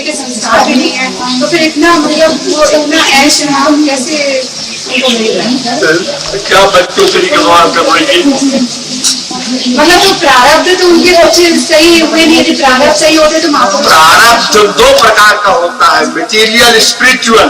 के संस्कार भी नहीं है, तो फिर इतना मतलब वो इतना ऐश आराम कैसे उनको मिल रहा है? क्या बच्चों से मतलब तो प्रारब्ध तो उनके कुछ सही हुए नहीं, यदि प्रारब्ध सही होते तो माँ को प्रारब्ध दो प्रकार का होता है, मटेरियल स्पिरिचुअल।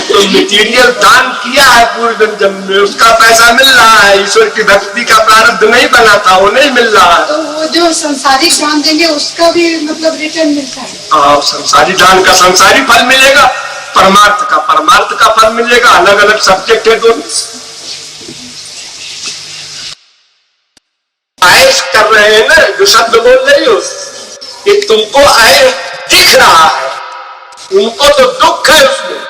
तो मटेरियल दान किया है पूर्व जन्म में, उसका पैसा मिल रहा है, ईश्वर की भक्ति का प्रारब्ध नहीं बना था, वो नहीं मिल रहा है। तो वो जो संसारिक दान देंगे उसका भी मतलब रिटर्न मिलता है? हाँ, संसारी दान का संसारी फल मिलेगा, परमार्थ का फल मिलेगा। अलग अलग सब्जेक्ट है दोनों। ऐश कर रहे हैं ना, जो शब्द बोल रही हो, कि तुमको ऐश दिख रहा है, उनको तो दुख है उसमें।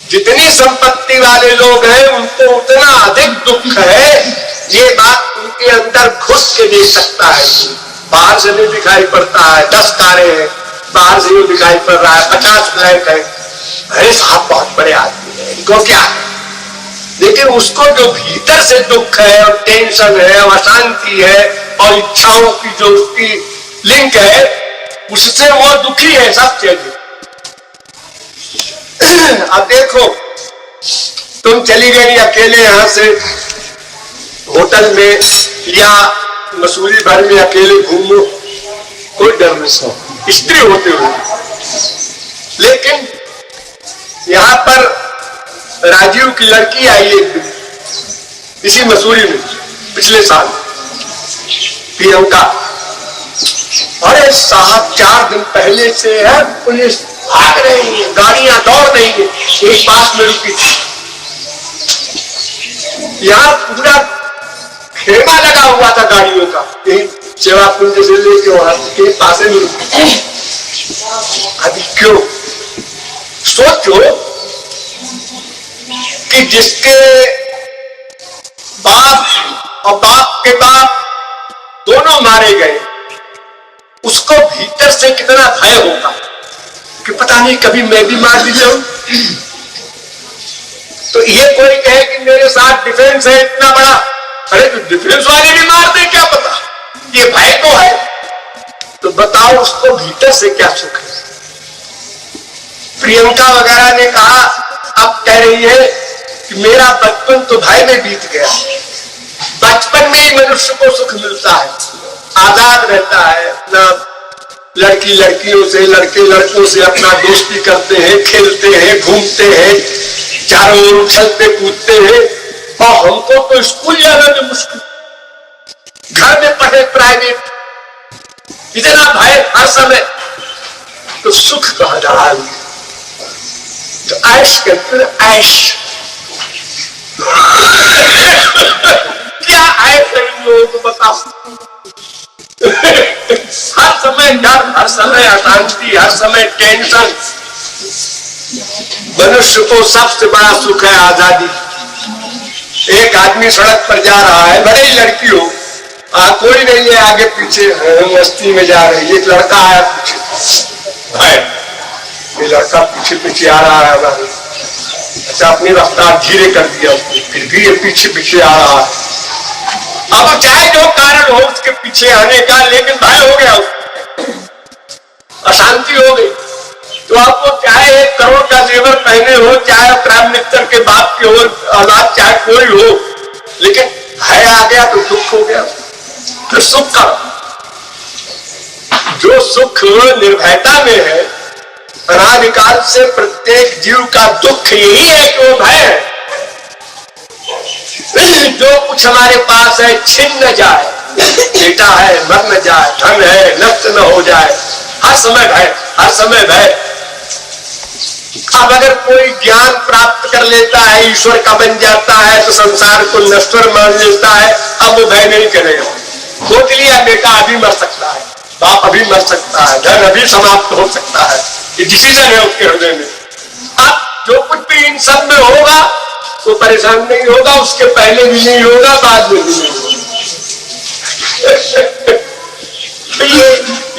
जितनी संपत्ति वाले लोग हैं उनको उतना अधिक दुख है, ये बात उनके अंदर घुस के देख सकता है। बाहर से नहीं दिखाई पड़ता है, 10 कारें हैं, बाहर से दिखाई पड़ रहा है, 50 फ्लैट है, अरे साहब बहुत बड़े आदमी है, इनको क्या है। लेकिन उसको जो भीतर से दुख है और टेंशन है और अशांति है और इच्छाओं की जो उसकी लिंक है, उससे वो दुखी है सब चीजें। अब देखो, तुम चली गई अकेले यहां से होटल में या मसूरी भर में अकेले घूमो, कोई डर नहीं, स्त्री होते हुए। लेकिन यहां पर राजीव की लड़की आई एक दिन, इसी मसूरी में पिछले साल, प्रियंका। अरे साहब 4 दिन पहले से है पुलिस भाग रही है, गाड़ियां दौड़ रही है, एक पास में रुकी थी। यहाँ पूरा खेमा लगा हुआ था गाड़ियों का, सेवा कुंज से लेके वहां के पास में रुकी। अभी क्यों? सोचो कि जिसके बाप और बाप के बाप दोनों मारे गए, उसको भीतर से कितना भय होगा कि पता नहीं कभी मैं भी मार दी जाऊं। तो ये कोई कहे कि मेरे साथ डिफेंस है इतना बड़ा, अरे तो डिफेंस वाले भी मार दे, क्या पता, ये भय तो है। तो बताओ उसको भीतर से क्या सुख है। प्रियंका वगैरह ने कहा, अब कह रही है कि मेरा बचपन तो भय में बीत गया, बचपन में ही मनुष्य को सुख मिलता है, आजाद रहता है, अपना लड़की लड़कियों से, लड़के लड़कों से अपना दोस्ती करते हैं, खेलते हैं, घूमते हैं, चारों ओर उछलते कूदते हैं। और हमको तो स्कूल जाना भी मुश्किल, घर में पढ़े प्राइवेट, इतना भय हर समय, तो सुख कहाँ रहा। तो ऐश करते हैं, ऐश क्या ऐश है इन लोगों को बताओ। हर समय डर, हर समय अशांति, हर समय टेंशन। मनुष्य को सबसे बड़ा सुख है आजादी। एक आदमी सड़क पर जा रहा है, भले ही लड़की हो, कोई नहीं है आगे पीछे, मस्ती में जा रही है, एक लड़का आया पीछे, ये लड़का पीछे पीछे आ रहा है, अच्छा अपनी रफ्तार धीरे कर दिया उसने, फिर भी ये पीछे पीछे आ रहा है। अब चाहे जो कारण हो उसके पीछे आने का, लेकिन भय हो गया, अशांति हो गई। तो आपको चाहे 1 करोड़ का जेवर पहने हो, चाहे प्राइम मिनिस्टर के बाप की औलाद, चाहे कोई हो, लेकिन भय आ गया तो दुख हो गया। तो सुख का जो सुख निर्भयता में है, अनादिकाल से प्रत्येक जीव का दुख यही है कि वो भय है। जो कुछ हमारे पास है छिन न जाए, बेटा है मर न जाए, धन है नष्ट न हो जाए, हर समय भय, हर समय भय। अब अगर कोई ज्ञान प्राप्त कर लेता है, ईश्वर का बन जाता है, तो संसार को नश्वर मान लेता है, अब वो भय नहीं करेगा। सोच लिया बेटा अभी मर सकता है, बाप अभी मर सकता है, धन अभी समाप्त हो सकता है, ये डिसीजन है उसके हृदय में। अब जो कुछ भी इन सब में होगा वो परेशान नहीं होगा, उसके पहले भी नहीं होगा, बाद में भी नहीं होगा।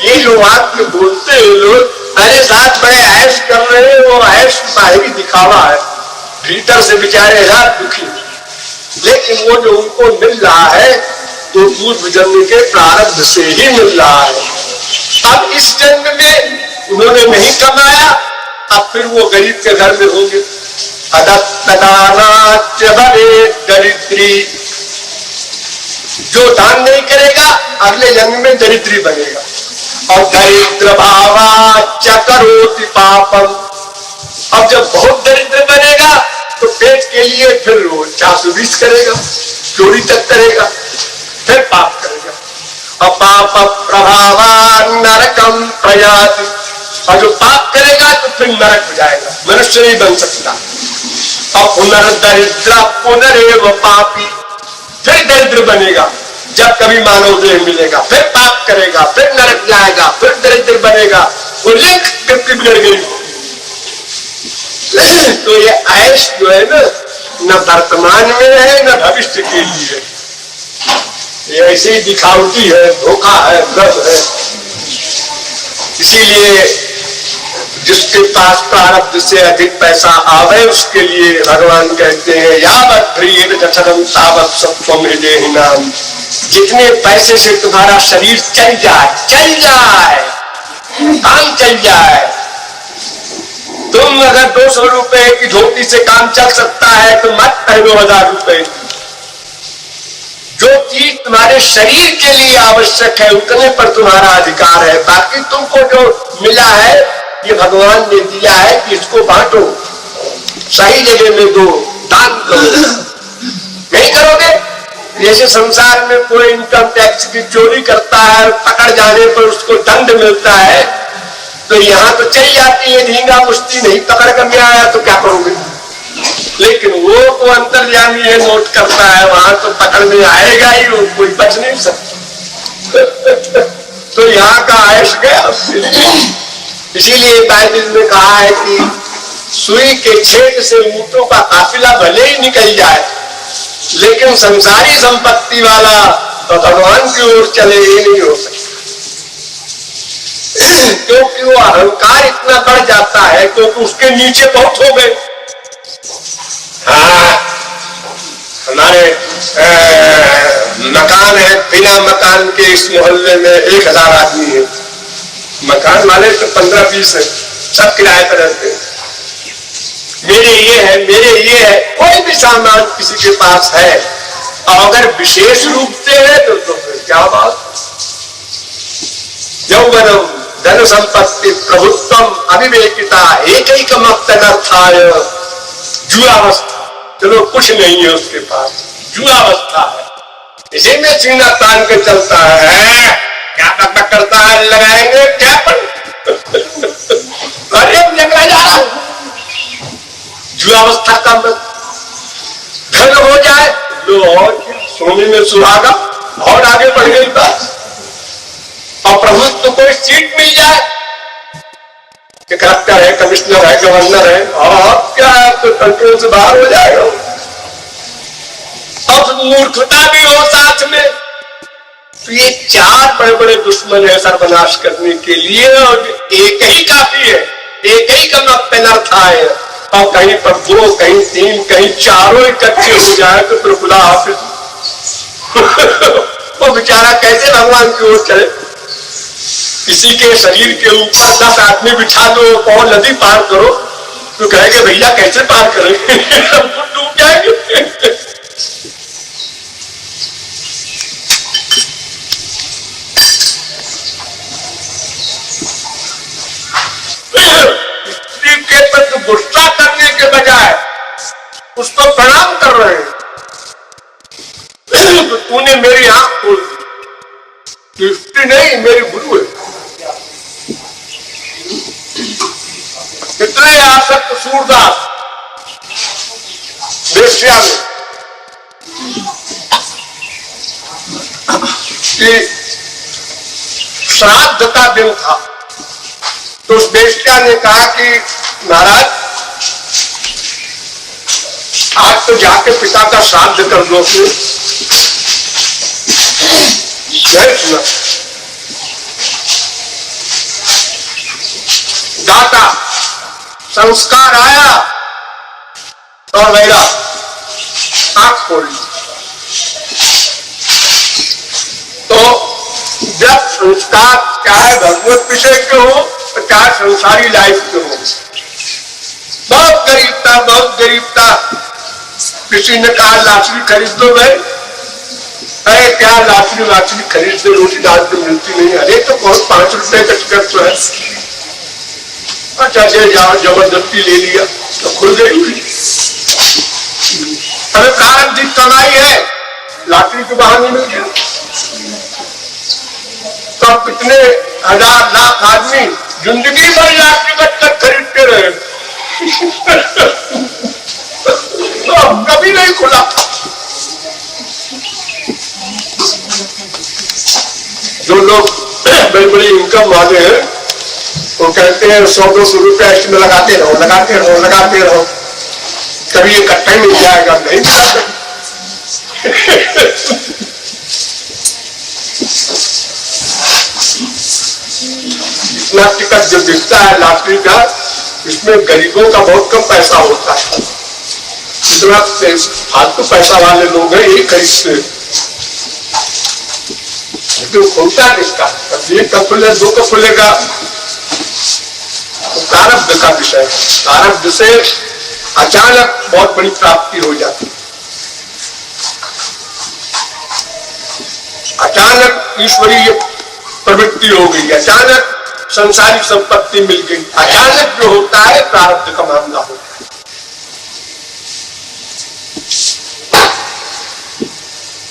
ये जो वाक्य बोलते हैं लोग, अरे साथ बड़े ऐश कर रहे हैं, वो ऐश बाहरी दिखावा है, भीतर से बेचारे दुखी। लेकिन वो जो उनको मिल रहा है तो पूर्व जन्म के प्रारब्ध से ही मिल रहा है। अब इस जन्म में उन्होंने नहीं कमाया, अब फिर वो गरीब के घर में होंगे। अदत्तदानाच्च भवेत् दरिद्री, जो दान नहीं करेगा अगले जन्म में दरिद्री बनेगा। और दरिद्र भावाच्च करोति पापम, अब जब बहुत दरिद्र बनेगा तो पेट के लिए फिर वो 420 करेगा, चोरी तक करेगा, फिर पाप करेगा। अपाप प्रभावान नरकम प्रयाति, और जो पाप करेगा तो फिर नरक हो जाएगा, मनुष्य नहीं बन सकता। और पुनर्दरिद्र पुनरेव पापी, फिर दरिद्र बनेगा, जब कभी मानव देह मिलेगा फिर पाप करेगा, फिर नरक जाएगा, फिर दरिद्र बनेगा, वो लिख कितनी बिगड़ गई। तो ये ऐश जो है ना, न वर्तमान में है न भविष्य के लिए, ये ऐसे ही दिखावटी है, धोखा है, भ्रम है। इसीलिए जिसके पास प्रारब्ध से अधिक पैसा आवे उसके लिए भगवान कहते हैं यावत् प्रिय जठरम तावत् सत्वम हृदय नाम, जितने पैसे से तुम्हारा शरीर चल जाए, काम चल जाए। तुम अगर 200 रुपए की धोती से काम चल सकता है तो मत पहनो 1000 रुपए। जो चीज तुम्हारे शरीर के लिए आवश्यक है उतने पर तुम्हारा अधिकार है, बाकी तुमको जो मिला है ये भगवान ने दिया है कि इसको बांटो, सही जगह में दो, दान करो। नहीं करोगे, जैसे संसार में कोई इनकम टैक्स की चोरी करता है, पकड़ जाने पर उसको दंड मिलता है, तो यहाँ तो चली जाती है धींगा मुश्ती, नहीं पकड़ कर में आया तो क्या करोगे। लेकिन वो तो अंतर्यामी है, नोट करता है, वहां तो पकड़ में आएगा ही, वो कोई बच नहीं सकता। तो यहाँ का आयश गया। इसीलिए बाइबल में कहा है कि सुई के छेद से ऊँटों का काफिला भले ही निकल जाए, लेकिन संसारी संपत्ति वाला तो भगवान की ओर चले ही नहीं हो सकता, क्योंकि वो अहंकार इतना बढ़ जाता है, क्योंकि उसके नीचे बहुत हो गए। हाँ, हमारे मकान है, बिना मकान के इस मोहल्ले में 1000 आदमी है, मकान वाले तो 15-20 है, सब किराए पर रहते हैं। मेरे ये है, कोई भी सामान किसी के पास है, और अगर विशेष रूप से है तो फिर क्या बात। यौवनम धन संपत्ति प्रभुत्वम अविवेकिता एकैकमप्तनर्थाय, जुआवस्था, चलो कुछ नहीं है उसके पास, जुआवस्था है, इसी में सीना तान के चलता है, क्या बकबक करता है, लगाएंगे क्या पर अरे निकला जा रहा है। जुआवस्था का मत, धन हो जाए लो और सोने में सुहागा, और आगे बढ़ गई बात। और प्रभुत्व कोई सीट मिल जाए, कलेक्टर है, कमिश्नर है, गवर्नर है, और क्या है तो कंट्रोल से बाहर हो जाएगा। और मूर्खता भी हो साथ में, तो ये 4 बड़े-बड़े दुश्मन है सर्वनाश करने के लिए, और एक ही काफी है, एक ही का पेनर्थ है। और कहीं पर 2, कहीं 3, कहीं 4 इकट्ठे हो जाए तो फिर खुदा हाफिज। वो बेचारा कैसे भगवान की ओर चले। किसी के शरीर के ऊपर 10 आदमी बिठा दो और नदी पार करो तो कहेंगे भैया कैसे पार करेंगे, डूब जाएंगे। स्त्री के प्रति गुस्सा करने के बजाय उसको प्रणाम कर रहे हैं, तो तूने मेरी आंख खोल दी, स्त्री नहीं मेरी गुरु है। कितने आसक्त सूरदास वेश्या में कि श्राद्ध का दिन था, तो उस वेश्या ने कहा कि महाराज आज तो जाके पिता का श्राद्ध कर दो। नहीं सुना, दाता संस्कार आया और मेरा आंख खोली। तो जब संस्कार चाहे भगवत विषय के हो चाहे संसारी लाइफ के हो, बहुत गरीबता, बहुत गरीबता। किसी ने कहा लाशरी खरीद दो भाई, अरे क्या लाशरी वाशरी खरीद दो, रोटी दाल तो मिलती नहीं। अरे तो बहुत 5 रुपए का टिकट तो है। अच्छा से जाओ, जबरदस्ती ले लिया तो खुल गई। अरे प्रारंभिक कमाई है, लाटरी के बहाने मिल गया। तो कितने हजार लाख आदमी जिंदगी भर लाख टिकट तक खरीदते रहे तो कभी नहीं खुला। जो लोग बड़ी बड़ी इनकम वाले हैं वो कहते हैं 100-200 रुपया इसमें लगाते रहो, लगाते रहो, लगाते रहो, कभी इकट्ठा मिल जाएगा। नहीं मिला। इतना टिकट जो दिखता है लॉटरी का, इसमें गरीबों का बहुत कम पैसा होता है। इतना फालतू पैसा वाले लोग हैं यही खरीदते। तो खोलता किसका, एक का खुले, 2 का खुलेगा। तो प्रारब्ध का विषय, प्रारब्ध से अचानक बहुत बड़ी प्राप्ति हो जाती, अचानक ईश्वरीय प्रवृत्ति हो गई, अचानक संसारिक संपत्ति मिल गई। अचानक जो होता है प्रारब्ध का मामला होता है।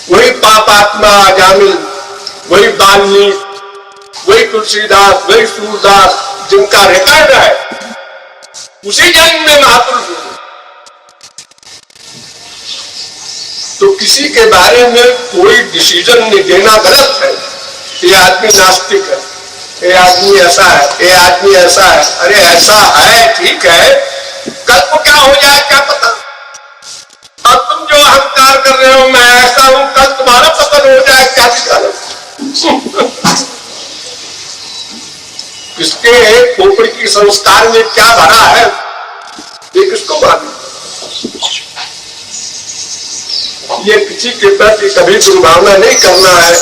वही पापात्मा अजामिल, वही वाल्मीकि, वही तुलसीदास, वही सूरदास जिनका रिकॉर्ड है, उसी जन्म में महापुरुष हुए। तो किसी के बारे में कोई डिसीजन नहीं देना गलत है। ये आदमी नास्तिक है, ये आदमी ऐसा है, ये आदमी ऐसा है। अरे ऐसा है ठीक है, कल को क्या हो जाए क्या पता। और तुम जो अहंकार कर रहे हो मैं ऐसा हूं, कल तुम्हारा पतन हो जाए क्या निकालो। इसके खोपड़ी की संस्कार में क्या भरा है ये किसको मालूम। ये किसी के प्रति कभी दुर्भावना नहीं करना है,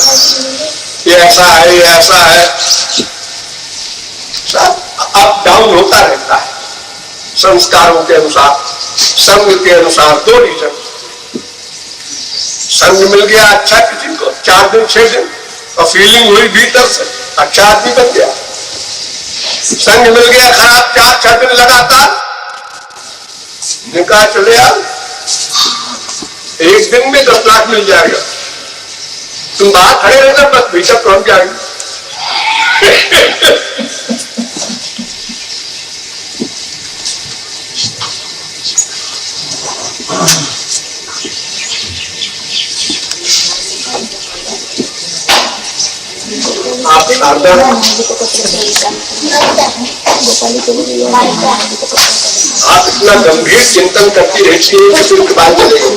ये ऐसा है, ये ऐसा है। सब अप डाउन होता रहता है संस्कारों के अनुसार, संग के अनुसार। 2 रीजन, संग मिल गया अच्छा किसी को 4 दिन 6 दिन और फीलिंग हुई भीतर से, अच्छा आदमी बन गया। संग मिल गया खराब 4-6 दिन लगातार, निकाह चले यार, एक दिन में 10 लाख मिल जाएगा। तुम बाहर खड़े रहना, बस भीतर पहुंच जाएगी। आप इतना गंभीर चिंतन करती रहती है कि फिर बात चलेगी।